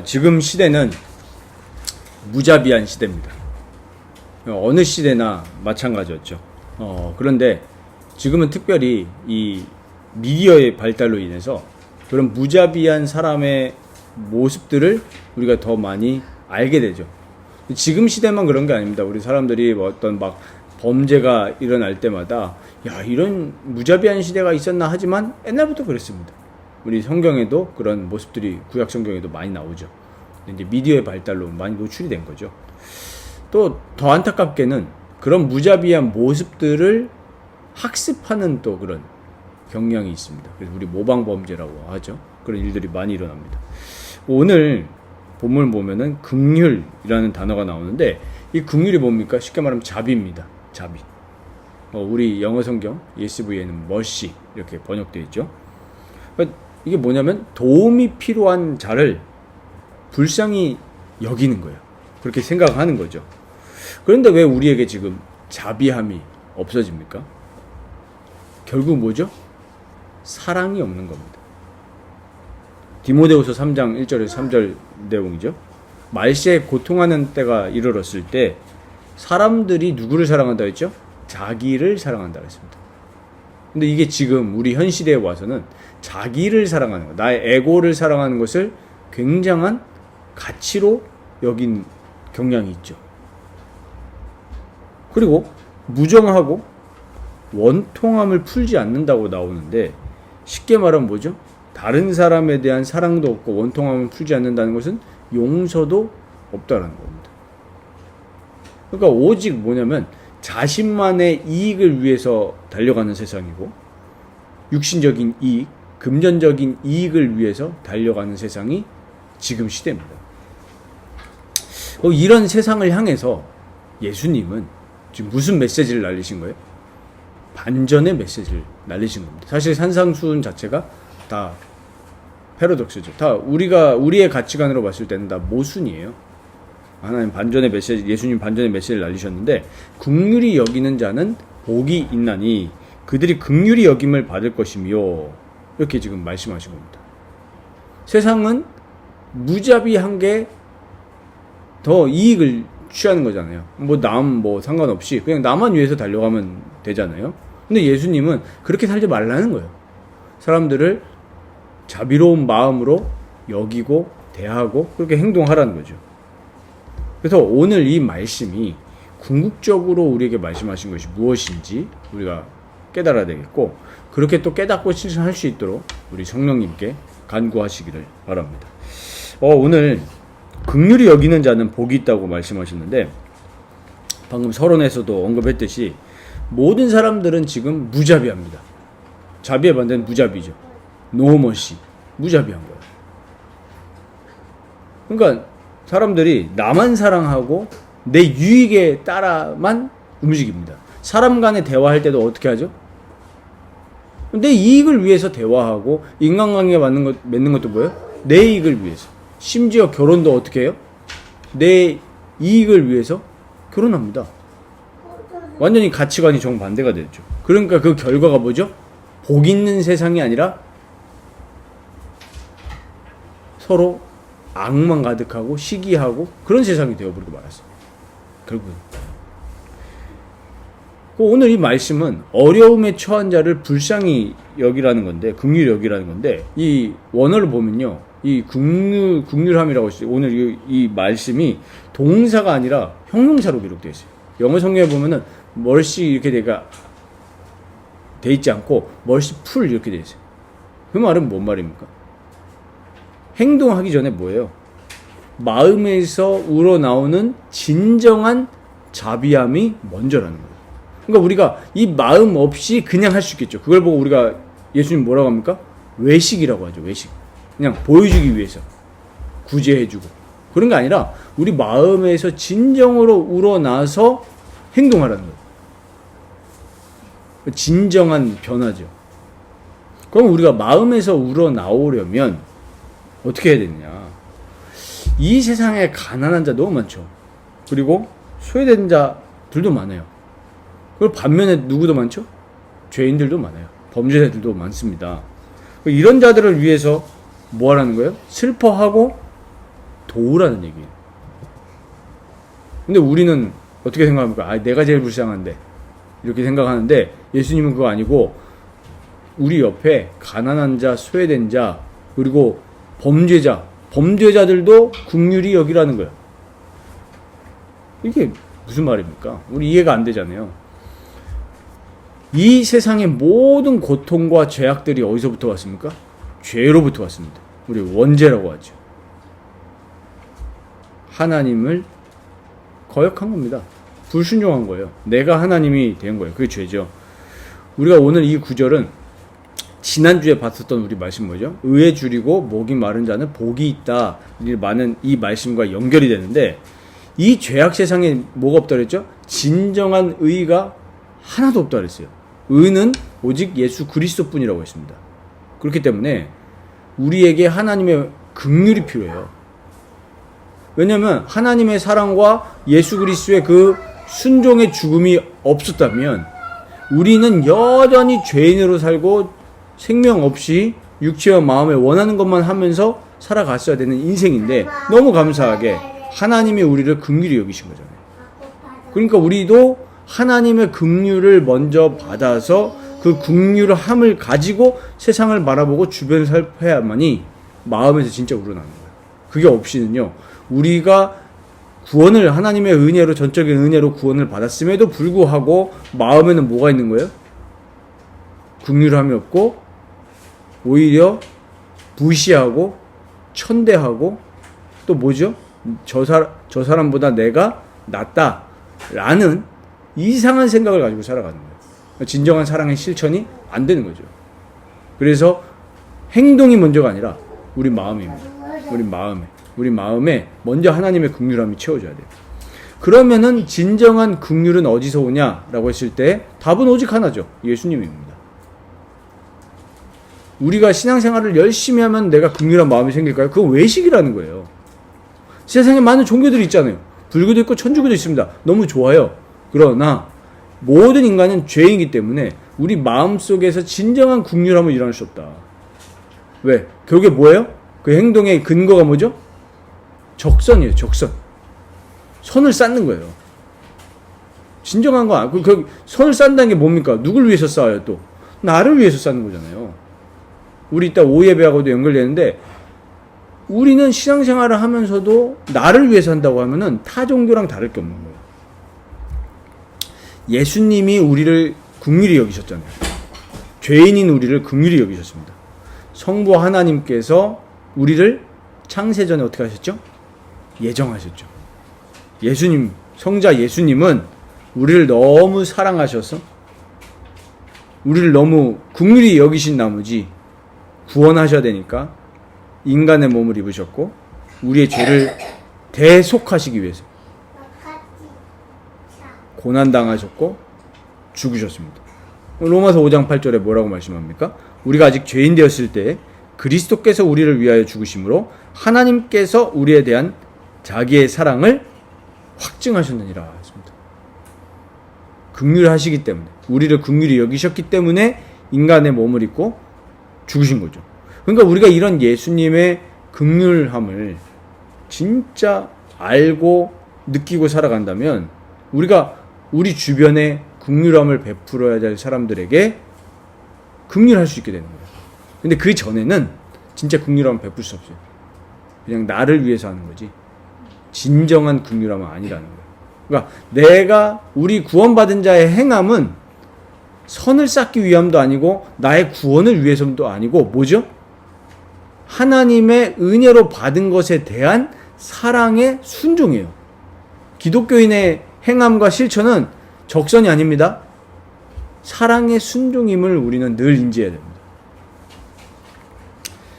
지금 시대는 무자비한 시대입니다. 어느 시대나 마찬가지였죠. 그런데 지금은 특별히 이 미디어의 발달로 인해서 그런 무자비한 사람의 모습들을 우리가 더 많이 알게 되죠. 지금 시대만 그런 게 아닙니다. 우리 사람들이 어떤 막 범죄가 일어날 때마다 야, 이런 무자비한 시대가 있었나 하지만 옛날부터 그랬습니다. 우리 성경에도 그런 모습들이 구약 성경에도 많이 나오죠. 이제 미디어의 발달로 많이 노출이 된 거죠. 또 더 안타깝게는 그런 무자비한 모습들을 학습하는 또 그런 경향이 있습니다. 그래서 우리 모방 범죄라고 하죠. 그런 일들이 많이 일어납니다. 오늘 본문을 보면은 긍휼이라는 단어가 나오는데 이 긍휼이 뭡니까? 쉽게 말하면 자비입니다. 자비. 우리 영어 성경 ESV에는 mercy 이렇게 번역되어 있죠. 이게 뭐냐면 도움이 필요한 자를 불쌍히 여기는 거예요. 그렇게 생각하는 거죠. 그런데 왜 우리에게 지금 자비함이 없어집니까? 결국 뭐죠? 사랑이 없는 겁니다. 디모데후서 3장 1절에서 3절 내용이죠. 말세에 고통하는 때가 이르렀을 때 사람들이 누구를 사랑한다 했죠? 자기를 사랑한다 했습니다. 근데 이게 지금 우리 현 시대에 와서는 자기를 사랑하는 것, 나의 에고를 사랑하는 것을 굉장한 가치로 여긴 경향이 있죠. 그리고 무정하고 원통함을 풀지 않는다고 나오는데 쉽게 말하면 뭐죠? 다른 사람에 대한 사랑도 없고 원통함을 풀지 않는다는 것은 용서도 없다라는 겁니다. 그러니까 오직 뭐냐면 자신만의 이익을 위해서 달려가는 세상이고 육신적인 이익, 금전적인 이익을 위해서 달려가는 세상이 지금 시대입니다. 이런 세상을 향해서 예수님은 지금 무슨 메시지를 날리신 거예요? 반전의 메시지를 날리신 겁니다. 사실 산상수훈 자체가 다 패러독스죠. 다 우리의 가치관으로 봤을 때는 다 모순이에요. 하나님 반전의 메시지, 예수님 반전의 메시지를 날리셨는데 긍휼히 여기는 자는 복이 있나니 그들이 긍휼히 여김을 받을 것이며 이렇게 지금 말씀하신 겁니다. 세상은 무자비한 게 더 이익을 취하는 거잖아요. 남 상관없이 그냥 나만 위해서 달려가면 되잖아요. 근데 예수님은 그렇게 살지 말라는 거예요. 사람들을 자비로운 마음으로 여기고 대하고 그렇게 행동하라는 거죠. 그래서 오늘 이 말씀이 궁극적으로 우리에게 말씀하신 것이 무엇인지 우리가 깨달아야 되겠고 그렇게 또 깨닫고 실천할 수 있도록 우리 성령님께 간구하시기를 바랍니다. 오늘 긍휼히 여기는 자는 복이 있다고 말씀하셨는데 방금 서론에서도 언급했듯이 모든 사람들은 지금 무자비합니다. 자비의 반대는 무자비죠. No mercy. 무자비한 거예요. 그러니까 사람들이 나만 사랑하고 내 유익에 따라만 움직입니다. 사람 간에 대화할 때도 어떻게 하죠? 내 이익을 위해서 대화하고 인간관계 맺는 것도 뭐예요? 내 이익을 위해서. 심지어 결혼도 어떻게 해요? 내 이익을 위해서 결혼합니다. 완전히 가치관이 정반대가 되죠. 그러니까 그 결과가 뭐죠? 복 있는 세상이 아니라 서로 악만 가득하고 시기하고 그런 세상이 되어버리고 말았어요. 결국은. 오늘 이 말씀은 어려움에 처한 자를 불쌍히 여기라는 건데, 긍휼히 여기라는 건데, 이 원어를 보면요, 이 긍휼함이라고 했어요. 오늘 이 말씀이 동사가 아니라 형용사로 기록되어 있어요. 영어 성경에 보면은 mercy 이렇게 돼 있지 않고 merciful 이렇게 되어 있어요. 그 말은 뭔 말입니까? 행동하기 전에 뭐예요? 마음에서 우러나오는 진정한 자비함이 먼저라는 거예요. 그러니까 우리가 이 마음 없이 그냥 할 수 있겠죠. 그걸 보고 우리가 예수님 뭐라고 합니까? 외식이라고 하죠. 외식. 그냥 보여주기 위해서 구제해주고 그런 게 아니라 우리 마음에서 진정으로 우러나서 행동하라는 거예요. 진정한 변화죠. 그럼 우리가 마음에서 우러나오려면 어떻게 해야 되느냐? 이 세상에 가난한 자 너무 많죠. 그리고 소외된 자들도 많아요. 그리고 반면에 누구도 많죠? 죄인들도 많아요. 범죄자들도 많습니다. 이런 자들을 위해서 뭐 하라는 거예요? 슬퍼하고 도우라는 얘기예요. 근데 우리는 어떻게 생각합니까? 아, 내가 제일 불쌍한데 이렇게 생각하는데 예수님은 그거 아니고 우리 옆에 가난한 자, 소외된 자, 그리고 범죄자들도 긍휼히 여기라는 거예요. 이게 무슨 말입니까? 우리 이해가 안 되잖아요. 이 세상의 모든 고통과 죄악들이 어디서부터 왔습니까? 죄로부터 왔습니다. 우리 원죄라고 하죠. 하나님을 거역한 겁니다. 불순종한 거예요. 내가 하나님이 된 거예요. 그게 죄죠. 우리가 오늘 이 구절은 지난주에 봤었던 우리 말씀 뭐죠? 의에 줄이고 목이 마른 자는 복이 있다. 많은 이 말씀과 연결이 되는데 이 죄악 세상에 뭐가 없다 그랬죠? 진정한 의가 하나도 없다 그랬어요. 의는 오직 예수 그리스도뿐이라고 했습니다. 그렇기 때문에 우리에게 하나님의 긍휼이 필요해요. 왜냐하면 하나님의 사랑과 예수 그리스도의 그 순종의 죽음이 없었다면 우리는 여전히 죄인으로 살고 생명 없이 육체와 마음에 원하는 것만 하면서 살아갔어야 되는 인생인데 너무 감사하게 하나님이 우리를 긍휼히 여기신 거잖아요. 그러니까 우리도 하나님의 긍휼을 먼저 받아서 그 긍휼함을 가지고 세상을 바라보고 주변을 살펴야만이 마음에서 진짜 우러나는 거예요. 그게 없이는요, 우리가 구원을 하나님의 은혜로, 전적인 은혜로 구원을 받았음에도 불구하고 마음에는 뭐가 있는 거예요? 긍휼함이 없고 오히려 무시하고 천대하고 또 뭐죠? 저 사람보다 내가 낫다라는 이상한 생각을 가지고 살아가는 거예요. 진정한 사랑의 실천이 안 되는 거죠. 그래서 행동이 먼저가 아니라 우리 마음입니다. 우리 마음에 먼저 하나님의 긍휼함이 채워져야 돼요. 그러면은 진정한 긍휼은 어디서 오냐라고 했을 때 답은 오직 하나죠. 예수님입니다. 우리가 신앙생활을 열심히 하면 내가 긍휼한 마음이 생길까요? 그건 외식이라는 거예요. 세상에 많은 종교들이 있잖아요. 불교도 있고 천주교도 있습니다. 너무 좋아요. 그러나 모든 인간은 죄이기 때문에 우리 마음속에서 진정한 긍휼함을 일어날 수 없다. 왜? 그게 뭐예요? 그 행동의 근거가 뭐죠? 적선이에요. 적선. 선을 쌓는 거예요. 진정한 거 아니고 그 선을 쌓는다는 게 뭡니까? 누굴 위해서 쌓아요 또? 나를 위해서 쌓는 거잖아요. 우리 이따 오예배하고도 연결되는데 우리는 신앙생활을 하면서도 나를 위해서 한다고 하면은 타 종교랑 다를 게 없는 거예요. 예수님이 우리를 긍휼히 여기셨잖아요. 죄인인 우리를 긍휼히 여기셨습니다. 성부 하나님께서 우리를 창세전에 어떻게 하셨죠? 예정하셨죠. 예수님, 성자 예수님은 우리를 너무 사랑하셔서 우리를 너무 긍휼히 여기신 나머지 구원하셔야 되니까 인간의 몸을 입으셨고 우리의 죄를 대속하시기 위해서 고난당하셨고 죽으셨습니다. 로마서 5장 8절에 뭐라고 말씀합니까? 우리가 아직 죄인 되었을 때 그리스도께서 우리를 위하여 죽으심으로 하나님께서 우리에 대한 자기의 사랑을 확증하셨느니라 했습니다. 긍휼하시기 때문에, 우리를 긍휼히 여기셨기 때문에 인간의 몸을 입고 죽으신 거죠. 그러니까 우리가 이런 예수님의 긍휼함을 진짜 알고 느끼고 살아간다면 우리가 우리 주변에 긍휼함을 베풀어야 될 사람들에게 긍휼할 수 있게 되는 거예요. 근데 그 전에는 진짜 긍휼함을 베풀 수 없어요. 그냥 나를 위해서 하는 거지 진정한 긍휼함은 아니라는 거예요. 그러니까 내가 우리 구원받은 자의 행함은 선을 쌓기 위함도 아니고 나의 구원을 위해서도 아니고 뭐죠? 하나님의 은혜로 받은 것에 대한 사랑의 순종이에요. 기독교인의 행함과 실천은 적선이 아닙니다. 사랑의 순종임을 우리는 늘 인지해야 됩니다.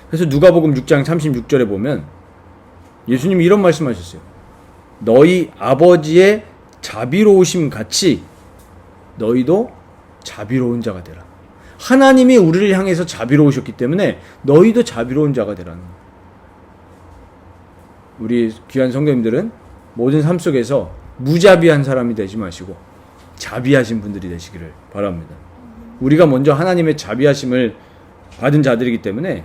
그래서 누가복음 6장 36절에 보면 예수님이 이런 말씀하셨어요. 너희 아버지의 자비로우심 같이 너희도 자비로운 자가 되라. 하나님이 우리를 향해서 자비로우셨기 때문에 너희도 자비로운 자가 되라는 거예요. 우리 귀한 성도님들은 모든 삶 속에서 무자비한 사람이 되지 마시고 자비하신 분들이 되시기를 바랍니다. 우리가 먼저 하나님의 자비하심을 받은 자들이기 때문에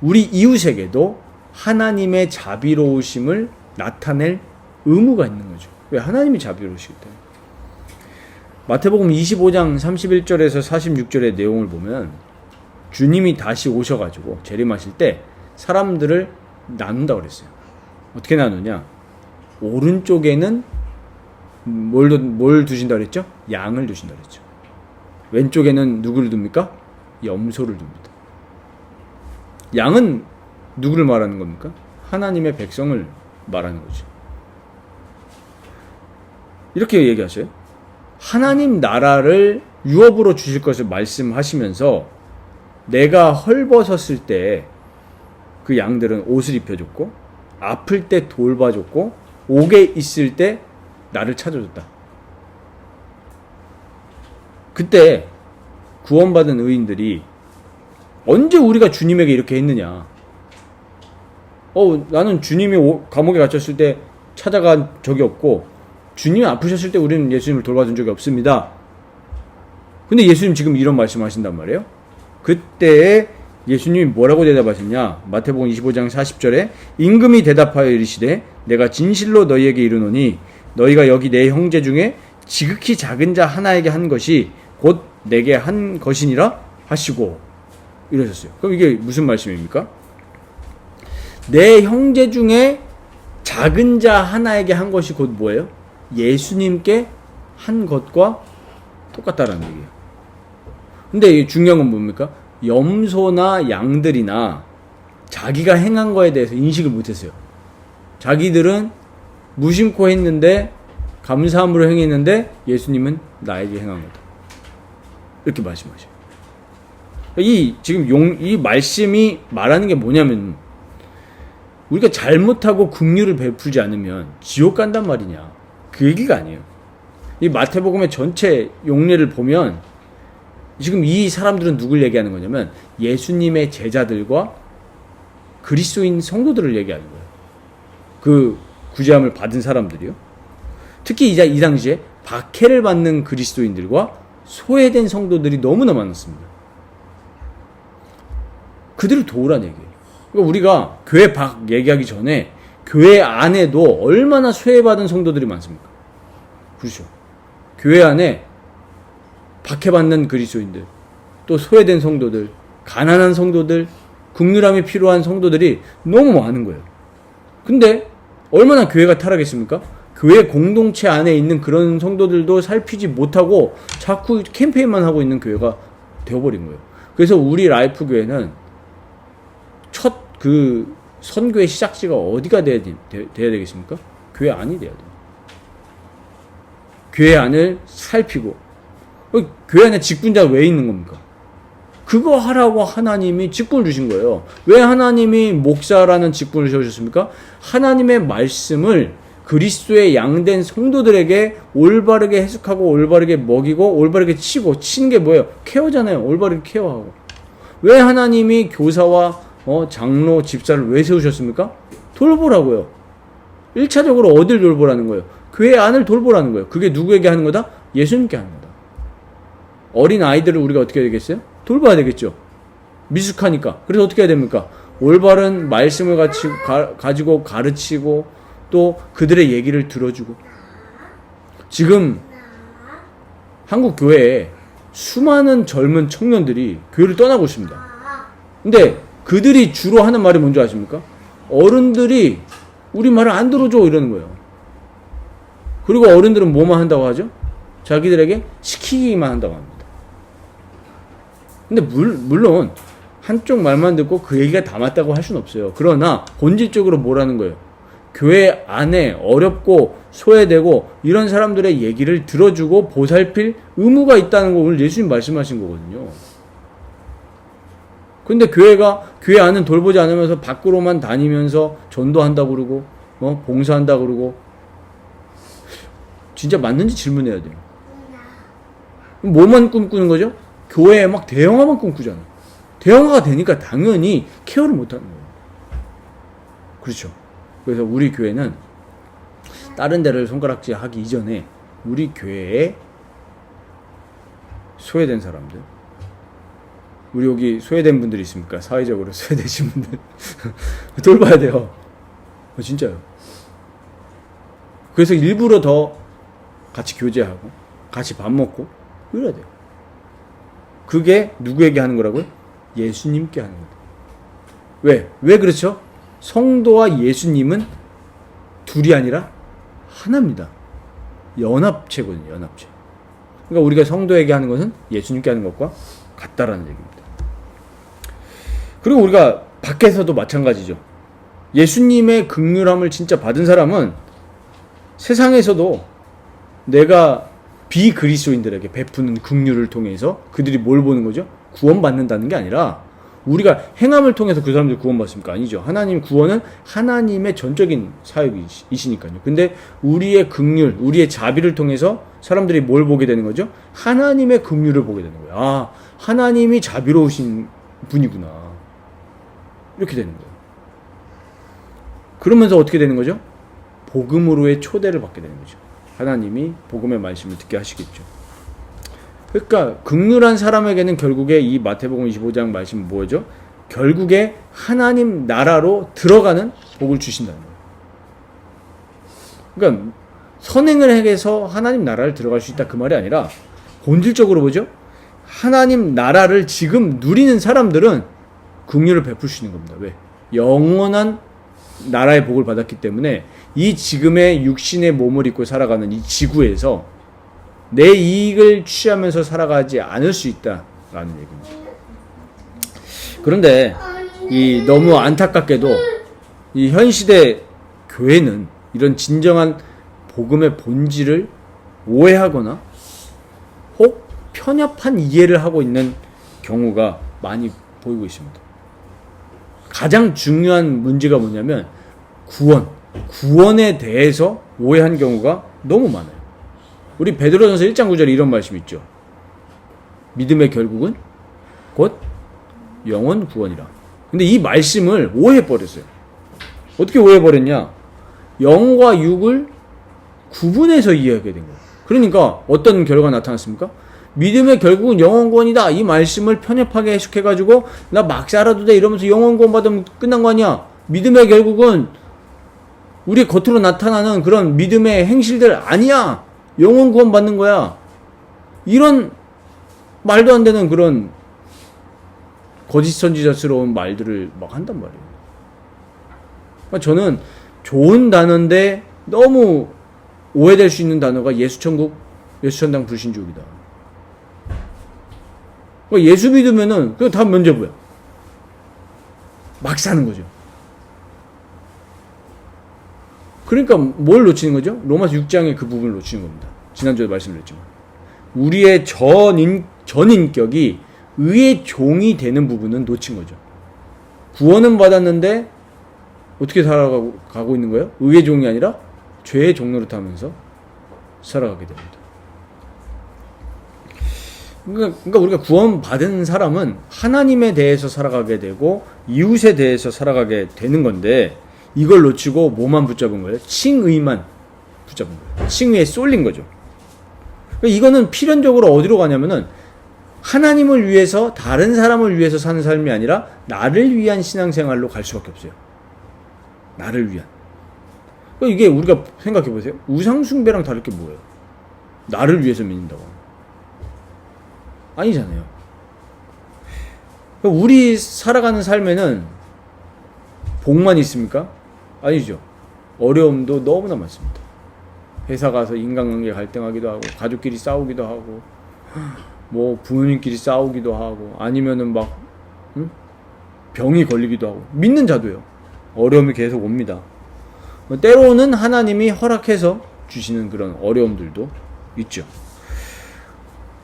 우리 이웃에게도 하나님의 자비로우심을 나타낼 의무가 있는 거죠. 왜? 하나님이 자비로우시기 때문에. 마태복음 25장 31절에서 46절의 내용을 보면 주님이 다시 오셔가지고 재림하실 때 사람들을 나눈다고 그랬어요. 어떻게 나누냐? 오른쪽에는 뭘 두신다 그랬죠? 양을 두신다 그랬죠. 왼쪽에는 누구를 둡니까? 염소를 둡니다. 양은 누구를 말하는 겁니까? 하나님의 백성을 말하는 거죠. 이렇게 얘기하셔요. 하나님 나라를 유업으로 주실 것을 말씀하시면서 내가 헐벗었을 때 그 양들은 옷을 입혀줬고 아플 때 돌봐줬고 옥에 있을 때 나를 찾아줬다. 그때 구원받은 의인들이 언제 우리가 주님에게 이렇게 했느냐? 나는 주님이 감옥에 갇혔을 때 찾아간 적이 없고 주님이 아프셨을 때 우리는 예수님을 돌봐준 적이 없습니다. 근데 예수님 지금 이런 말씀하신단 말이에요. 그때에 예수님이 뭐라고 대답하셨냐? 마태복음 25장 40절에 임금이 대답하여 이르시되 내가 진실로 너희에게 이르노니 너희가 여기 내 형제 중에 지극히 작은 자 하나에게 한 것이 곧 내게 한 것이니라 하시고 이러셨어요. 그럼 이게 무슨 말씀입니까? 내 형제 중에 작은 자 하나에게 한 것이 곧 뭐예요? 예수님께 한 것과 똑같다라는 얘기예요. 근데 중요한 건 뭡니까? 염소나 양들이나 자기가 행한 거에 대해서 인식을 못했어요. 자기들은 무심코 했는데 감사함으로 행했는데 예수님은 나에게 행한 거다. 이렇게 말씀하셔요. 이 말씀이 말하는 게 뭐냐면 우리가 잘못하고 긍휼을 베풀지 않으면 지옥 간단 말이냐. 그 얘기가 아니에요. 이 마태복음의 전체 용례를 보면 지금 이 사람들은 누굴 얘기하는 거냐면 예수님의 제자들과 그리스도인 성도들을 얘기하는 거예요. 그 구제함을 받은 사람들이요. 특히 이 당시에 박해를 받는 그리스도인들과 소외된 성도들이 너무나 많았습니다. 그들을 도우라는 얘기예요. 그러니까 우리가 교회 밖 얘기하기 전에 교회 안에도 얼마나 소외받은 성도들이 많습니까? 그렇죠. 교회 안에 박해받는 그리스도인들, 또 소외된 성도들, 가난한 성도들, 긍휼함이 필요한 성도들이 너무 많은 거예요. 근데 얼마나 교회가 타락했습니까? 교회 공동체 안에 있는 그런 성도들도 살피지 못하고 자꾸 캠페인만 하고 있는 교회가 되어버린 거예요. 그래서 우리 라이프 교회는 첫 그 선교의 시작지가 어디가 돼야 되겠습니까? 교회 안이 돼야 돼요. 교회 안을 살피고 교회 안에 직분자가 왜 있는 겁니까? 그거 하라고 하나님이 직분을 주신 거예요. 왜 하나님이 목사라는 직분을 주셨습니까? 하나님의 말씀을 그리스도의 양된 성도들에게 올바르게 해석하고 올바르게 먹이고 올바르게 치는 게 뭐예요? 케어잖아요. 올바르게 케어하고. 왜 하나님이 교사와 장로, 집사를 왜 세우셨습니까? 돌보라고요. 1차적으로 어딜 돌보라는 거예요? 교회 안을 돌보라는 거예요. 그게 누구에게 하는 거다? 예수님께 하는 거다. 어린 아이들을 우리가 어떻게 해야 되겠어요? 돌봐야 되겠죠. 미숙하니까. 그래서 어떻게 해야 됩니까? 올바른 말씀을 가지고 가르치고 또 그들의 얘기를 들어주고. 지금 한국 교회에 수많은 젊은 청년들이 교회를 떠나고 있습니다. 근데 그들이 주로 하는 말이 뭔지 아십니까? 어른들이 우리 말을 안 들어줘 이러는 거예요. 그리고 어른들은 뭐만 한다고 하죠? 자기들에게 시키기만 한다고 합니다. 근데 물론 한쪽 말만 듣고 그 얘기가 다 맞다고 할 수는 없어요. 그러나 본질적으로 뭐라는 거예요? 교회 안에 어렵고 소외되고 이런 사람들의 얘기를 들어주고 보살필 의무가 있다는 거 오늘 예수님 말씀하신 거거든요. 근데 교회가 교회 안은 돌보지 않으면서 밖으로만 다니면서 전도한다고 그러고 봉사한다고 그러고 진짜 맞는지 질문해야 돼요. 뭐만 꿈꾸는 거죠? 교회에 막 대형화만 꿈꾸잖아요. 대형화가 되니까 당연히 케어를 못하는 거예요. 그렇죠. 그래서 우리 교회는 다른 데를 손가락질 하기 이전에 우리 교회에 소외된 사람들, 우리 여기 소외된 분들이 있습니까? 사회적으로 소외되신 분들. 돌봐야 돼요. 진짜요. 그래서 일부러 더 같이 교제하고, 같이 밥 먹고, 이래야 돼요. 그게 누구에게 하는 거라고요? 예수님께 하는 거예요. 왜? 왜 그렇죠? 성도와 예수님은 둘이 아니라 하나입니다. 연합체거든요, 연합체. 그러니까 우리가 성도에게 하는 것은 예수님께 하는 것과 같다라는 얘기입니다. 그리고 우리가 밖에서도 마찬가지죠. 예수님의 긍휼함을 진짜 받은 사람은 세상에서도 내가 비그리스도인들에게 베푸는 긍휼을 통해서 그들이 뭘 보는 거죠? 구원받는다는 게 아니라 우리가 행함을 통해서 그 사람들이 구원받습니까? 아니죠. 하나님 구원은 하나님의 전적인 사역이시니까요. 근데 우리의 긍휼, 우리의 자비를 통해서 사람들이 뭘 보게 되는 거죠? 하나님의 긍휼을 보게 되는 거예요. 아, 하나님이 자비로우신 분이구나. 이렇게 되는 거예요. 그러면서 어떻게 되는 거죠? 복음으로의 초대를 받게 되는 거죠. 하나님이 복음의 말씀을 듣게 하시겠죠. 그러니까 긍휼한 사람에게는 결국에 이 마태복음 25장 말씀은 뭐죠? 결국에 하나님 나라로 들어가는 복을 주신다는 거예요. 그러니까 선행을 해서 하나님 나라를 들어갈 수 있다 그 말이 아니라 본질적으로 뭐죠? 하나님 나라를 지금 누리는 사람들은 긍휼을 베풀 수 있는 겁니다. 왜? 영원한 나라의 복을 받았기 때문에 이 지금의 육신의 몸을 입고 살아가는 이 지구에서 내 이익을 취하면서 살아가지 않을 수 있다라는 얘기입니다. 그런데 이 너무 안타깝게도 이 현 시대 교회는 이런 진정한 복음의 본질을 오해하거나 혹 편협한 이해를 하고 있는 경우가 많이 보이고 있습니다. 가장 중요한 문제가 뭐냐면 구원에 대해서 오해한 경우가 너무 많아요. 우리 베드로전서 1장 9절에 이런 말씀이 있죠. 믿음의 결국은 곧 영원 구원이라. 근데 이 말씀을 오해해버렸어요. 어떻게 오해해버렸냐? 영과 육을 구분해서 이해하게 된 거예요. 그러니까 어떤 결과가 나타났습니까? 믿음의 결국은 영원 구원이다. 이 말씀을 편협하게 해석해가지고 나 막 살아도 돼 이러면서 영원 구원 받으면 끝난 거 아니야. 믿음의 결국은 우리 겉으로 나타나는 그런 믿음의 행실들 아니야. 영원 구원 받는 거야. 이런 말도 안 되는 그런 거짓 선지자스러운 말들을 막 한단 말이에요. 그러니까 저는 좋은 단어인데 너무 오해될 수 있는 단어가 예수천국, 예수천당 불신주의다. 그러니까 예수 믿으면은 그거 다 면제부야. 막 사는 거죠. 그러니까 뭘 놓치는 거죠? 로마서 6장의 그 부분을 놓치는 겁니다. 지난주에 말씀드렸지만 우리의 전인격이 의의 종이 되는 부분은 놓친 거죠. 구원은 받았는데 어떻게 살아가고 있는 거예요? 의의 종이 아니라 죄의 종로를 타면서 살아가게 됩니다. 그러니까 우리가 구원받은 사람은 하나님에 대해서 살아가게 되고 이웃에 대해서 살아가게 되는 건데 이걸 놓치고 뭐만 붙잡은 거예요? 칭의만 붙잡은 거예요. 칭의에 쏠린 거죠. 그러니까 이거는 필연적으로 어디로 가냐면은 하나님을 위해서 다른 사람을 위해서 사는 삶이 아니라 나를 위한 신앙생활로 갈 수밖에 없어요. 나를 위한. 그러니까 이게 우리가 생각해 보세요. 우상숭배랑 다를 게 뭐예요? 나를 위해서 믿는다고. 아니잖아요. 그러니까 우리 살아가는 삶에는 복만 있습니까? 아니죠. 어려움도 너무나 많습니다. 회사 가서 인간관계 갈등하기도 하고 가족끼리 싸우기도 하고 뭐 부모님끼리 싸우기도 하고 아니면은 막 병이 걸리기도 하고 믿는 자도요. 어려움이 계속 옵니다. 때로는 하나님이 허락해서 주시는 그런 어려움들도 있죠.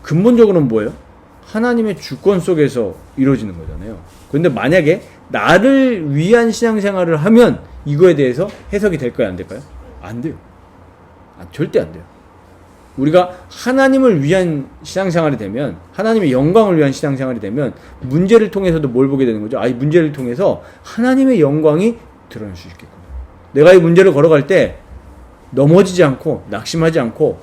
근본적으로는 뭐예요? 하나님의 주권 속에서 이루어지는 거잖아요. 그런데 만약에 나를 위한 신앙생활을 하면 이거에 대해서 해석이 될까요? 안 될까요? 안 돼요. 절대 안 돼요. 우리가 하나님을 위한 신앙생활이 되면 하나님의 영광을 위한 신앙생활이 되면 문제를 통해서도 뭘 보게 되는 거죠? 이 문제를 통해서 하나님의 영광이 드러날 수 있겠구나. 내가 이 문제를 걸어갈 때 넘어지지 않고 낙심하지 않고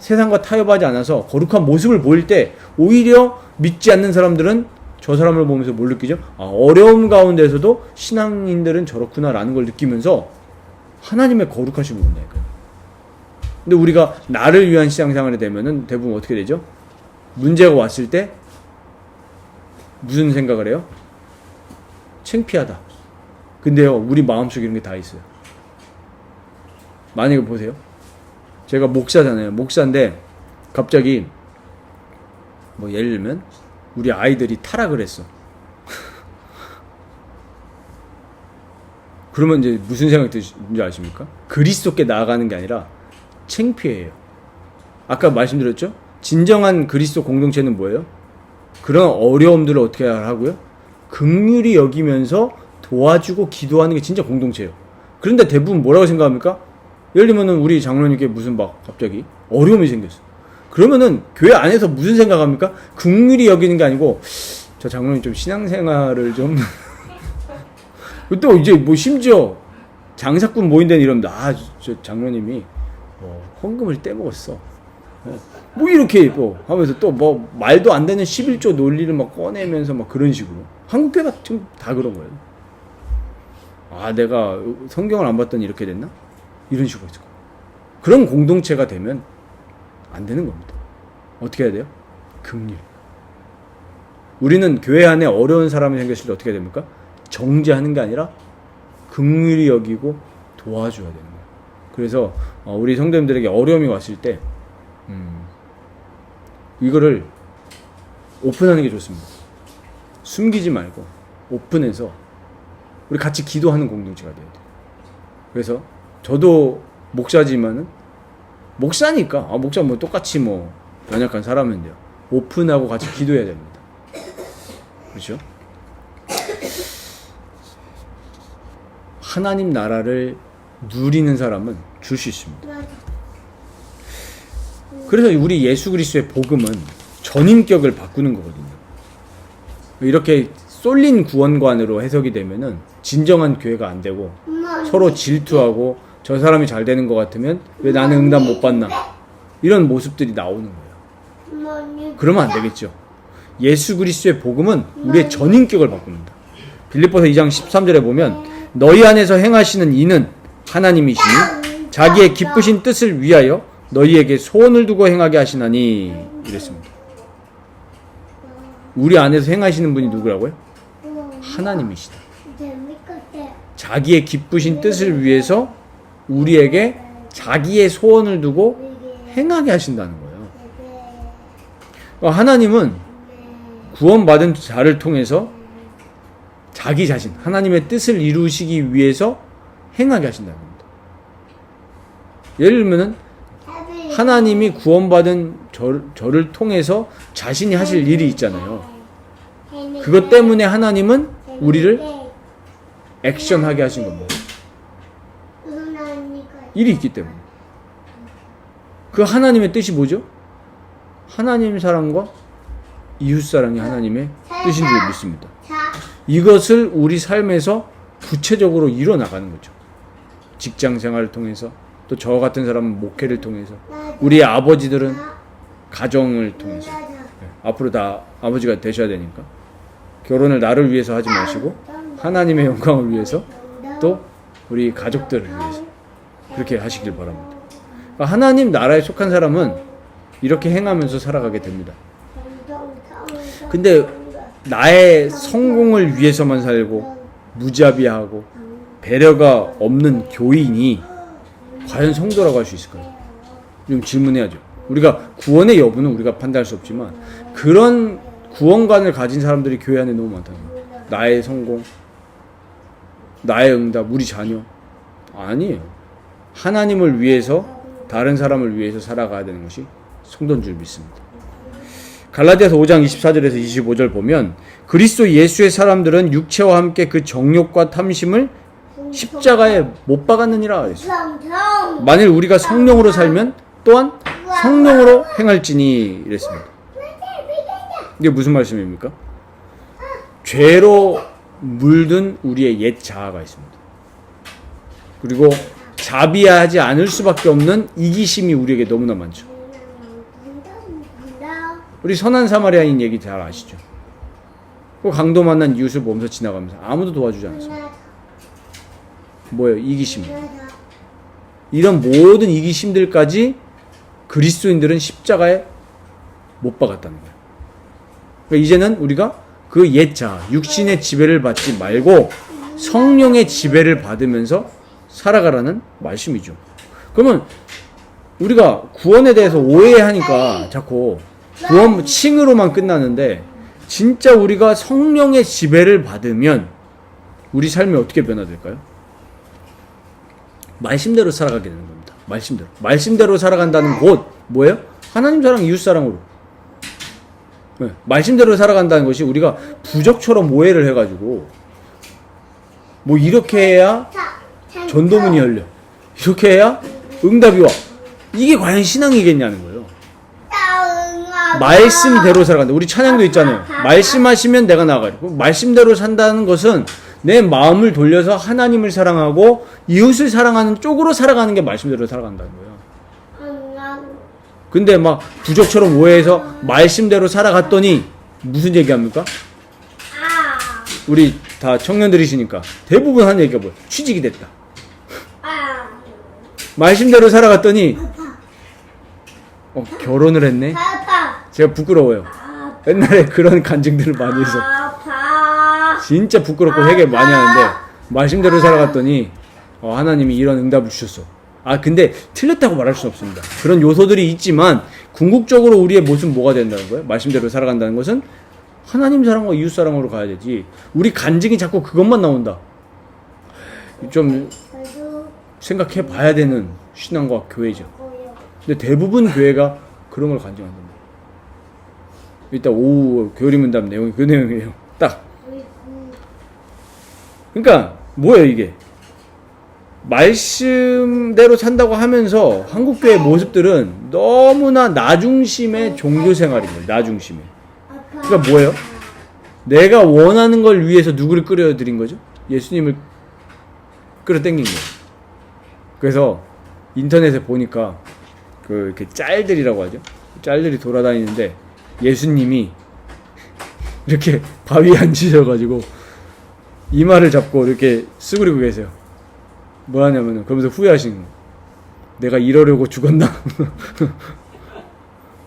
세상과 타협하지 않아서 거룩한 모습을 보일 때 오히려 믿지 않는 사람들은 저 사람을 보면서 뭘 느끼죠? 아, 어려움 가운데서도 신앙인들은 저렇구나라는 걸 느끼면서 하나님의 거룩하심을 본다니까요. 근데 우리가 나를 위한 신앙생활이 되면은 대부분 어떻게 되죠? 문제가 왔을 때 무슨 생각을 해요? 창피하다. 근데요, 우리 마음속에 이런 게 다 있어요. 만약에 보세요. 제가 목사잖아요. 목사인데 갑자기 뭐 예를 들면 우리 아이들이 타락을 했어. 그러면 이제 무슨 생각이 드는지 아십니까? 그리스도께 나아가는 게 아니라 창피해요. 아까 말씀드렸죠? 진정한 그리스도 공동체는 뭐예요? 그런 어려움들을 어떻게 하고요? 긍휼히 여기면서 도와주고 기도하는 게 진짜 공동체예요. 그런데 대부분 뭐라고 생각합니까? 예를 들면은 우리 장로님께 무슨 막 갑자기 어려움이 생겼어. 그러면은 교회 안에서 무슨 생각합니까? 긍휼히 여기는 게 아니고 저 장로님 좀 신앙생활을 좀 또 이제 뭐 심지어 장사꾼 모인 데는 이러면 저 장로님이 헌금을 떼먹었어. 뭐 이렇게 뭐 하면서 또 뭐 말도 안 되는 11조 논리를 막 꺼내면서 막 그런 식으로. 한국 교회가 지금 다 그런 거예요. 아, 내가 성경을 안 봤더니 이렇게 됐나? 이런 식으로 해서. 그런 공동체가 되면 안 되는 겁니다. 어떻게 해야 돼요? 긍휼. 우리는 교회 안에 어려운 사람이 생겼을 때 어떻게 됩니까? 정죄하는 게 아니라 긍휼히 여기고 도와줘야 되는 거예요. 그래서 우리 성도님들에게 어려움이 왔을 때 이거를 오픈하는 게 좋습니다. 숨기지 말고 오픈해서 우리 같이 기도하는 공동체가 돼야 돼요. 그래서 저도 목사지만은 목사니까 목사 뭐 똑같이 뭐 연약한 사람인데요. 오픈하고 같이 기도해야 됩니다. 그렇죠? 하나님 나라를 누리는 사람은 줄 수 있습니다. 그래서 우리 예수 그리스도의 복음은 전인격을 바꾸는 거거든요. 이렇게 쏠린 구원관으로 해석이 되면은 진정한 교회가 안 되고 서로 질투하고 저 사람이 잘 되는 것 같으면 왜 나는 응답 못 받나 이런 모습들이 나오는 거예요. 그러면 안 되겠죠. 예수 그리스도의 복음은 우리의 전인격을 바꿉니다. 빌립보서 2장 13절에 보면 너희 안에서 행하시는 이는 하나님이시니 자기의 기쁘신 뜻을 위하여 너희에게 소원을 두고 행하게 하시나니 이랬습니다. 우리 안에서 행하시는 분이 누구라고요? 하나님이시다. 자기의 기쁘신 뜻을 위해서 우리에게 자기의 소원을 두고 행하게 하신다는 거예요. 하나님은 구원받은 자를 통해서 자기 자신, 하나님의 뜻을 이루시기 위해서 행하게 하신다는 겁니다. 예를 들면은 하나님이 구원받은 저를 통해서 자신이 하실 일이 있잖아요. 그것 때문에 하나님은 우리를 액션하게 하신 겁니다. 일이 있기 때문에. 그 하나님의 뜻이 뭐죠? 하나님 사랑과 이웃 사랑이 하나님의 뜻인 줄 믿습니다. 이것을 우리 삶에서 구체적으로 이뤄나가는 거죠. 직장 생활을 통해서, 또 저 같은 사람은 목회를 통해서, 우리 아버지들은 가정을 통해서. 앞으로 다 아버지가 되셔야 되니까 결혼을 나를 위해서 하지 마시고 하나님의 영광을 위해서, 또 우리 가족들을 위해서 그렇게 하시길 바랍니다. 그러니까 하나님 나라에 속한 사람은 이렇게 행하면서 살아가게 됩니다. 근데 나의 성공을 위해서만 살고 무자비하고 배려가 없는 교인이 과연 성도라고 할 수 있을까요? 좀 질문해야죠. 우리가 구원의 여부는 우리가 판단할 수 없지만 그런 구원관을 가진 사람들이 교회 안에 너무 많다는 거예요. 나의 성공, 나의 응답, 우리 자녀. 아니에요. 하나님을 위해서, 다른 사람을 위해서 살아가야 되는 것이 성도인 줄 믿습니다. 갈라디아서 5장 24절에서 25절 보면 그리스도 예수의 사람들은 육체와 함께 그 정욕과 탐심을 십자가에 못 박았느니라 그랬어요. 만일 우리가 성령으로 살면 또한 성령으로 행할지니 이랬습니다. 이게 무슨 말씀입니까? 죄로 물든 우리의 옛 자아가 있습니다. 그리고 자비하지 않을 수밖에 없는 이기심이 우리에게 너무나 많죠. 우리 선한 사마리아인 얘기 잘 아시죠? 그 강도 만난 이웃을 보면서 지나가면서 아무도 도와주지 않았어요. 뭐예요? 이기심. 이런 모든 이기심들까지 그리스도인들은 십자가에 못 박았다는 거예요. 그러니까 이제는 우리가 그 옛자, 육신의 지배를 받지 말고 성령의 지배를 받으면서 살아가라는 말씀이죠. 그러면 우리가 구원에 대해서 오해하니까 자꾸 구원 칭으로만 끝나는데, 진짜 우리가 성령의 지배를 받으면 우리 삶이 어떻게 변화될까요? 말씀대로 살아가게 되는 겁니다. 말씀대로 살아간다는 곳 뭐예요? 하나님 사랑, 이웃 사랑으로. 네, 말씀대로 살아간다는 것이 우리가 부적처럼 오해를 해가지고 뭐 이렇게 해야 전도문이 열려, 이렇게 해야 응답이 와. 이게 과연 신앙이겠냐는 거예요. 말씀대로 살아간다. 우리 찬양도 있잖아요. 말씀하시면 내가 나아가리. 말씀대로 산다는 것은 내 마음을 돌려서 하나님을 사랑하고 이웃을 사랑하는 쪽으로 살아가는 게 말씀대로 살아간다는 거예요. 근데 막 부적처럼 오해해서 말씀대로 살아갔더니 무슨 얘기합니까? 우리 다 청년들이시니까 대부분 하는 얘기가 뭐예요? 취직이 됐다. 말씀대로 살아갔더니 결혼을 했네? 제가 부끄러워요. 옛날에 그런 간증들을 많이 해서 진짜 부끄럽고 회개 많이 하는데, 말씀대로 살아갔더니 하나님이 이런 응답을 주셨어. 근데 틀렸다고 말할 수는 없습니다. 그런 요소들이 있지만 궁극적으로 우리의 모습은 뭐가 된다는 거예요? 말씀대로 살아간다는 것은 하나님 사랑과 이웃 사랑으로 가야 되지. 우리 간증이 자꾸 그것만 나온다. 좀 생각해 봐야 되는 신앙과 교회죠. 근데 대부분 교회가 그런 걸 간증한답니다. 이따 오후 교리 문답 내용이 그 내용이에요. 딱. 그러니까 뭐예요 이게? 말씀대로 산다고 하면서 한국교회 모습들은 너무나 나중심의 종교생활인 거예요. 나중심에. 그러니까 뭐예요? 내가 원하는 걸 위해서 누구를 끌어들인 거죠? 예수님을 끌어당긴 거예요. 그래서 인터넷에 보니까 이렇게 짤들이라고 하죠. 짤들이 돌아다니는데 예수님이 이렇게 바위에 앉으셔가지고 이마를 잡고 이렇게 쓰그리고 계세요. 뭐 하냐면은 그러면서 후회하시는 거예요. 내가 이러려고 죽었나?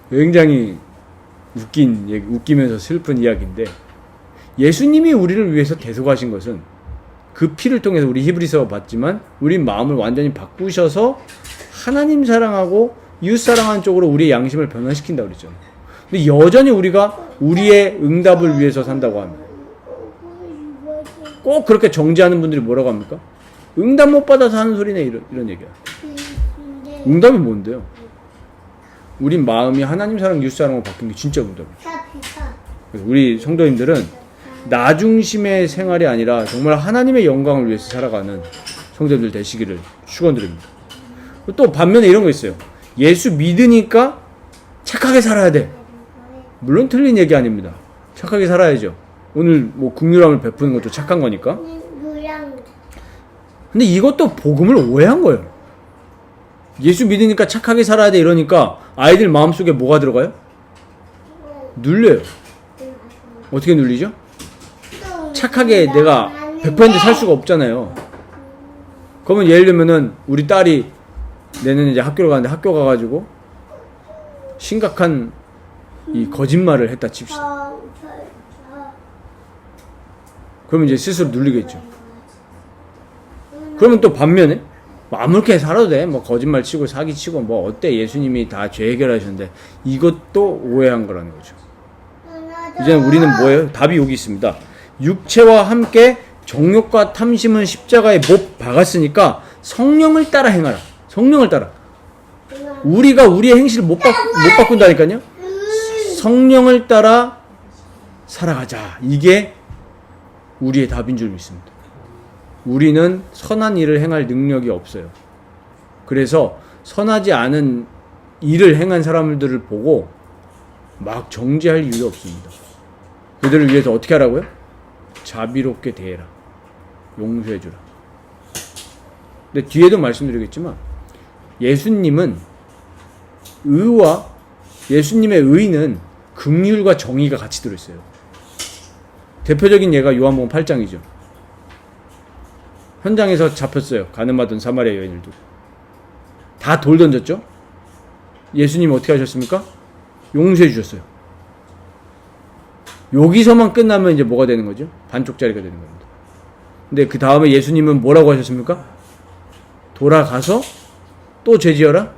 굉장히 웃기면서 슬픈 이야기인데, 예수님이 우리를 위해서 대속하신 것은 그 피를 통해서 우리 히브리서 봤지만 우리 마음을 완전히 바꾸셔서 하나님 사랑하고 이웃 사랑하는 쪽으로 우리의 양심을 변화시킨다고 그랬죠. 근데 여전히 우리가 우리의 응답을 위해서 산다고 합니다. 꼭 그렇게 정지하는 분들이 뭐라고 합니까? 응답 못 받아서 하는 소리네, 이런 얘기야. 응답이 뭔데요? 우리 마음이 하나님 사랑, 이웃 사랑으로 바뀐 게 진짜 응답이에요. 그래서 우리 성도님들은 나중심의 생활이 아니라 정말 하나님의 영광을 위해서 살아가는 성도님들 되시기를 축원드립니다. 또 반면에 이런 거 있어요. 예수 믿으니까 착하게 살아야 돼. 물론 틀린 얘기 아닙니다. 착하게 살아야죠. 오늘 뭐 긍휼함을 베푸는 것도 착한 거니까. 근데 이것도 복음을 오해한 거예요. 예수 믿으니까 착하게 살아야 돼 이러니까 아이들 마음속에 뭐가 들어가요? 눌려요. 어떻게 눌리죠? 착하게 내가 100% 살 수가 없잖아요. 그러면 예를 들면은 우리 딸이 내년 이제 학교를 가는데 학교 가가지고 심각한 이 거짓말을 했다 칩시다. 그러면 이제 스스로 눌리겠죠. 그러면 또 반면에 아무렇게 살아도 돼. 뭐 거짓말 치고 사기 치고 뭐 어때? 예수님이 다 죄 해결하셨는데, 이것도 오해한 거라는 거죠. 이제는 우리는 뭐예요? 답이 여기 있습니다. 육체와 함께 정욕과 탐심은 십자가에 못 박았으니까 성령을 따라 행하라. 성령을 따라. 우리가 우리의 행실을 못 바꾼다니까요. 성령을 따라 살아가자. 이게 우리의 답인 줄 믿습니다. 우리는 선한 일을 행할 능력이 없어요. 그래서 선하지 않은 일을 행한 사람들을 보고 막 정죄할 이유가 없습니다. 그들을 위해서 어떻게 하라고요? 자비롭게 대해라. 용서해주라. 근데 뒤에도 말씀드리겠지만 예수님은 예수님의 의는 긍휼과 정의가 같이 들어있어요. 대표적인 예가 요한복음 8장이죠. 현장에서 잡혔어요. 가늠하던 사마리아 여인을 두고. 다 돌 던졌죠? 예수님 어떻게 하셨습니까? 용서해 주셨어요. 여기서만 끝나면 이제 뭐가 되는 거죠? 반쪽짜리가 되는 겁니다. 근데 그 다음에 예수님은 뭐라고 하셨습니까? 돌아가서 또 죄 지어라?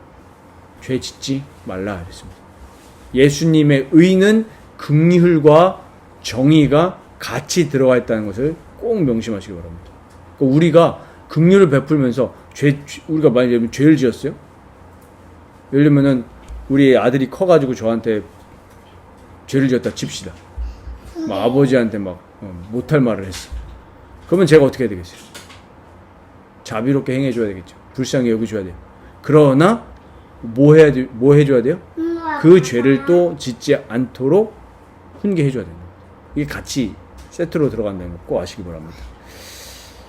죄 짓지 말라 하셨습니다. 예수님의 의는 긍휼과 정의가 같이 들어가 있다는 것을 꼭 명심하시기 바랍니다. 그러니까 우리가 긍휼을 베풀면서 우리가 만약에 죄를 지었어요? 예를 들면은 우리 아들이 커가지고 저한테 죄를 지었다 칩시다. 막 아버지한테 막 못할 말을 했어. 그러면 제가 어떻게 해야 되겠어요? 자비롭게 행해줘야 되겠죠. 불쌍히 여겨줘야 돼요. 그러나 뭐 해줘야 돼요? 그 죄를 또 짓지 않도록 훈계해줘야 됩니다. 이게 같이 세트로 들어간다는 거 꼭 아시기 바랍니다.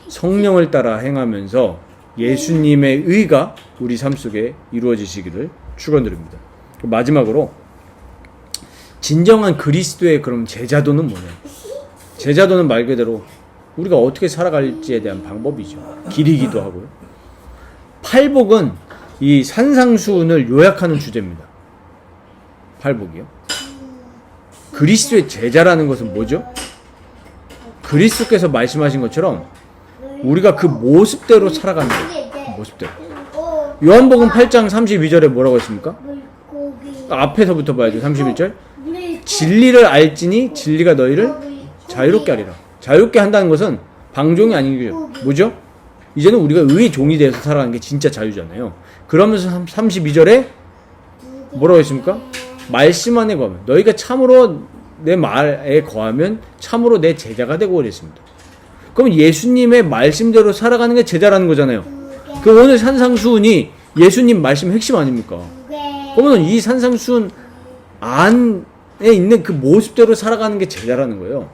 성령을 따라 행하면서 예수님의 의가 우리 삶 속에 이루어지시기를 축원드립니다. 마지막으로 진정한 그리스도의 그럼 제자도는 뭐냐? 제자도는 말 그대로 우리가 어떻게 살아갈지에 대한 방법이죠. 길이기도 하고요. 팔복은 이 산상수훈을 요약하는 주제입니다. 팔복이요. 그리스도의 제자라는 것은 뭐죠? 그리스도께서 말씀하신 것처럼 우리가 그 모습대로 살아가는 거예요. 모습대로. 요한복음 8장 32절에 뭐라고 했습니까? 앞에서부터 봐야죠. 31절. 진리를 알지니 진리가 너희를 자유롭게 하리라. 자유롭게 한다는 것은 방종이 아니죠. 뭐죠? 이제는 우리가 의의 종이 되어서 살아가는 게 진짜 자유잖아요. 그러면서 32절에 뭐라고 했습니까? 말씀 안에 거하면 너희가 참으로 내 말에 거하면 참으로 내 제자가 되고 그랬습니다. 그럼 예수님의 말씀대로 살아가는 게 제자라는 거잖아요. 그 오늘 산상수훈이 예수님 말씀 핵심 아닙니까? 그러면 이 산상수훈 안에 있는 그 모습대로 살아가는 게 제자라는 거예요.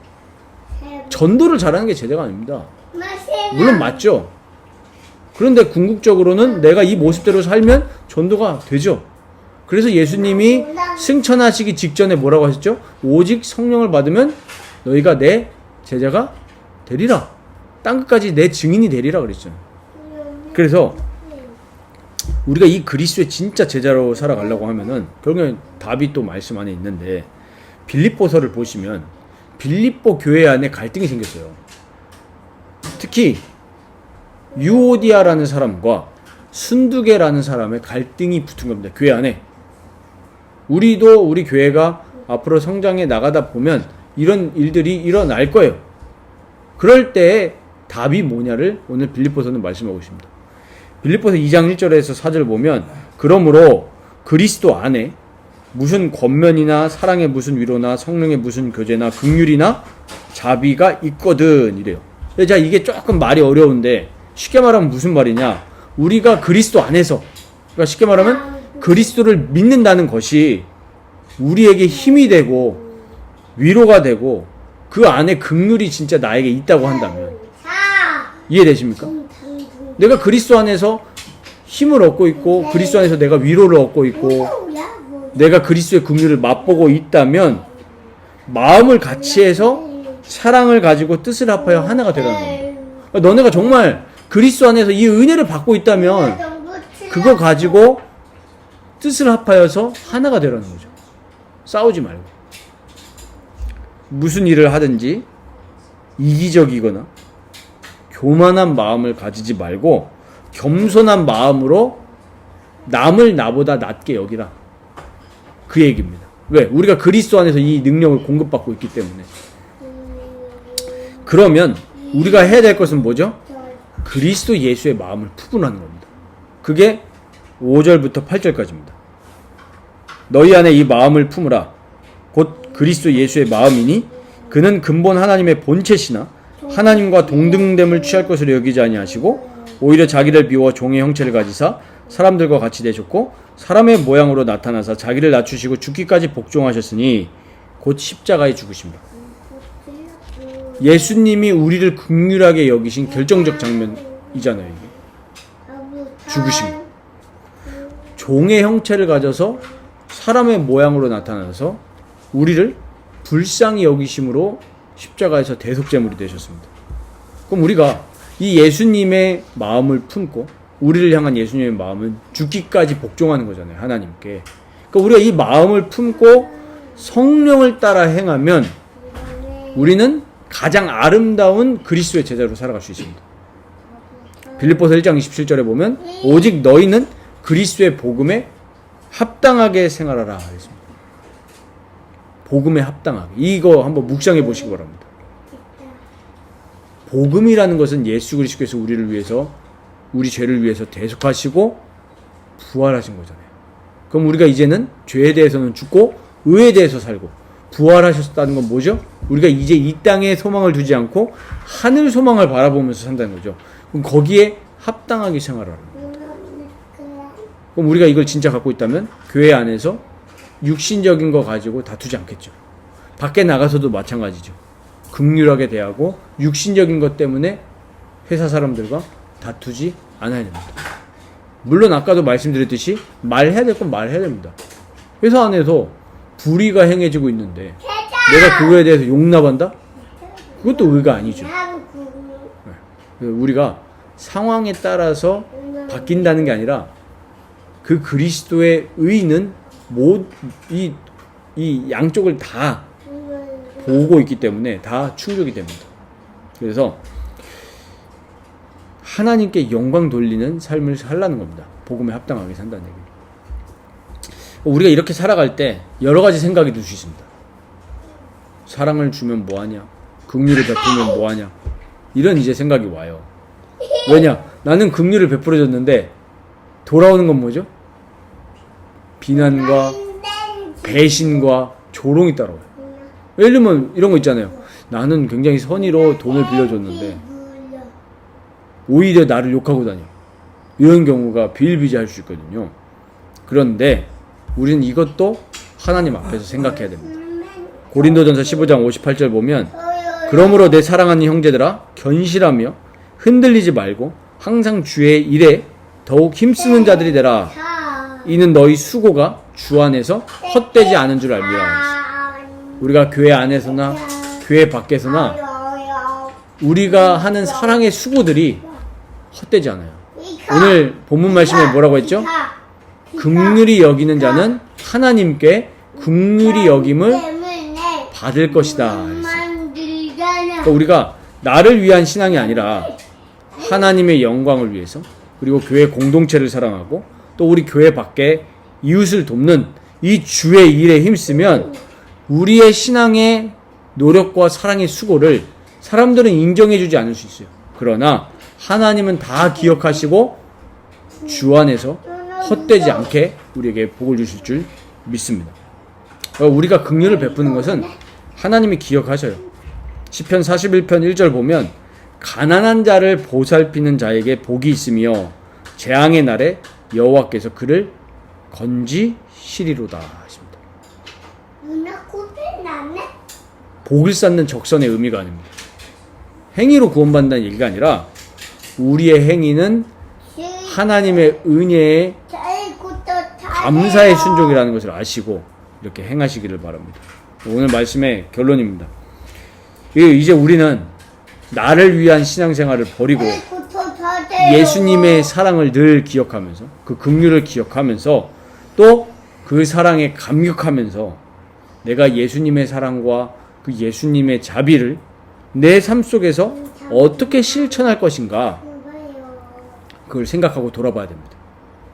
전도를 잘하는 게 제자가 아닙니다. 물론 맞죠. 그런데 궁극적으로는 내가 이 모습대로 살면 전도가 되죠. 그래서 예수님이 승천하시기 직전에 뭐라고 하셨죠? 오직 성령을 받으면 너희가 내 제자가 되리라. 땅끝까지 내 증인이 되리라 그랬잖아요. 그래서 우리가 이 그리스도의 진짜 제자로 살아가려고 하면은 결국엔 답이 또 말씀 안에 있는데 빌립보서를 보시면 빌립보 교회 안에 갈등이 생겼어요. 특히 유오디아라는 사람과 순두계라는 사람의 갈등이 붙은 겁니다. 교회 안에. 우리도 우리 교회가 앞으로 성장해 나가다 보면 이런 일들이 일어날 거예요. 그럴 때 답이 뭐냐를 오늘 빌립보서는 말씀하고 있습니다. 빌립보서 2장 1절에서 4절 보면 그러므로 그리스도 안에 무슨 권면이나 사랑의 무슨 위로나 성령의 무슨 교제나 긍휼이나 자비가 있거든 이래요. 자, 이게 조금 말이 어려운데 쉽게 말하면 무슨 말이냐? 우리가 그리스도 안에서, 그러니까 쉽게 말하면 그리스도를 믿는다는 것이 우리에게 힘이 되고 위로가 되고 그 안에 긍휼이 진짜 나에게 있다고 한다면 이해되십니까? 내가 그리스도 안에서 힘을 얻고 있고 그리스도 안에서 내가 위로를 얻고 있고 내가 그리스도의 긍휼을 맛보고 있다면 마음을 같이 해서 사랑을 가지고 뜻을 합하여 하나가 되라는 겁니다. 너네가 정말 그리스도 안에서 이 은혜를 받고 있다면 그거 가지고 뜻을 합하여서 하나가 되라는 거죠. 싸우지 말고. 무슨 일을 하든지 이기적이거나 교만한 마음을 가지지 말고 겸손한 마음으로 남을 나보다 낮게 여기라. 그 얘기입니다. 왜? 우리가 그리스도 안에서 이 능력을 공급받고 있기 때문에. 그러면 우리가 해야 될 것은 뭐죠? 그리스도 예수의 마음을 푸근하는 겁니다. 그게 5절부터 8절까지입니다. 너희 안에 이 마음을 품으라. 곧 그리스도 예수의 마음이니 그는 근본 하나님의 본체시나 하나님과 동등됨을 취할 것으로 여기지 아니하시고 오히려 자기를 비워 종의 형체를 가지사 사람들과 같이 되셨고 사람의 모양으로 나타나사 자기를 낮추시고 죽기까지 복종하셨으니 곧 십자가에 죽으십니다. 예수님이 우리를 긍휼하게 여기신 결정적 장면이잖아요. 이게. 죽으심. 종의 형체를 가져서 사람의 모양으로 나타나서 우리를 불쌍히 여기심으로 십자가에서 대속제물이 되셨습니다. 그럼 우리가 이 예수님의 마음을 품고 우리를 향한 예수님의 마음은 죽기까지 복종하는 거잖아요. 하나님께. 그러니까 우리가 이 마음을 품고 성령을 따라 행하면 우리는 가장 아름다운 그리스도의 제자로 살아갈 수 있습니다. 빌립보서 1장 27절에 보면 오직 너희는 그리스도의 복음에 합당하게 생활하라 했습니다. 복음에 합당하게. 이거 한번 묵상해 보시기 바랍니다. 복음이라는 것은 예수 그리스도께서 우리를 위해서 우리 죄를 위해서 대속하시고 부활하신 거잖아요. 그럼 우리가 이제는 죄에 대해서는 죽고 의에 대해서 살고 부활하셨다는 건 뭐죠? 우리가 이제 이 땅에 소망을 두지 않고 하늘 소망을 바라보면서 산다는 거죠. 그럼 거기에 합당하게 생활하라. 그럼 우리가 이걸 진짜 갖고 있다면 교회 안에서 육신적인 거 가지고 다투지 않겠죠. 밖에 나가서도 마찬가지죠. 긍휼하게 대하고 육신적인 것 때문에 회사 사람들과 다투지 않아야 됩니다. 물론 아까도 말씀드렸듯이 말해야 될 건 말해야 됩니다. 회사 안에서 불의가 행해지고 있는데 내가 그거에 대해서 용납한다? 그것도 의가 아니죠. 우리가 상황에 따라서 바뀐다는 게 아니라 그 그리스도의 의는 이 양쪽을 다 보고 있기 때문에 다 충족이 됩니다. 그래서 하나님께 영광 돌리는 삶을 살라는 겁니다. 복음에 합당하게 산다는 얘기예요. 우리가 이렇게 살아갈 때 여러 가지 생각이 들 수 있습니다. 사랑을 주면 뭐하냐? 긍휼을 베풀면 뭐하냐? 이런 이제 생각이 와요. 왜냐? 나는 긍휼을 베풀어줬는데 돌아오는 건 뭐죠? 비난과 배신과 조롱이 따라와요. 예를 들면 이런 거 있잖아요. 나는 굉장히 선의로 돈을 빌려줬는데 오히려 나를 욕하고 다녀. 이런 경우가 비일비재할 수 있거든요. 그런데 우리는 이것도 하나님 앞에서 생각해야 됩니다. 고린도전서 15장 58절 보면 그러므로 내 사랑하는 형제들아 견실하며 흔들리지 말고 항상 주의 일에 더욱 힘쓰는 자들이 되라. 이는 너희 수고가 주 안에서 헛되지 않은 줄 알미라. 우리가 교회 안에서나 교회 밖에서나 우리가 하는 사랑의 수고들이 헛되지 않아요. 오늘 본문 말씀에 뭐라고 했죠? 긍휼히 여기는 자는 하나님께 긍휼히 여김을 받을 것이다. 그러니까 우리가 나를 위한 신앙이 아니라 하나님의 영광을 위해서 그리고 교회 공동체를 사랑하고 또 우리 교회 밖에 이웃을 돕는 이 주의 일에 힘쓰면 우리의 신앙의 노력과 사랑의 수고를 사람들은 인정해주지 않을 수 있어요. 그러나 하나님은 다 기억하시고 주 안에서 헛되지 않게 우리에게 복을 주실 줄 믿습니다. 우리가 긍휼을 베푸는 것은 하나님이 기억하셔요. 시편 41편 1절 보면 가난한 자를 보살피는 자에게 복이 있으며 재앙의 날에 여호와께서 그를 건지시리로다 하십니다. 복을 쌓는 적선의 의미가 아닙니다. 행위로 구원받는다는 얘기가 아니라 우리의 행위는 하나님의 은혜에 감사의 순종이라는 것을 아시고 이렇게 행하시기를 바랍니다. 오늘 말씀의 결론입니다. 이제 우리는 나를 위한 신앙생활을 버리고 예수님의 사랑을 늘 기억하면서 그 긍휼을 기억하면서 또 그 사랑에 감격하면서 내가 예수님의 사랑과 그 예수님의 자비를 내 삶 속에서 어떻게 실천할 것인가 그걸 생각하고 돌아봐야 됩니다.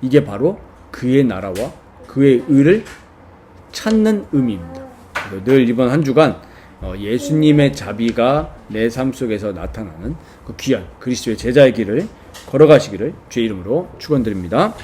이게 바로 그의 나라와 그의 의를 찾는 의미입니다. 늘 이번 한 주간 예수님의 자비가 내 삶 속에서 나타나는 그 귀한 그리스도의 제자의 길을 걸어가시기를 주의 이름으로 축원드립니다.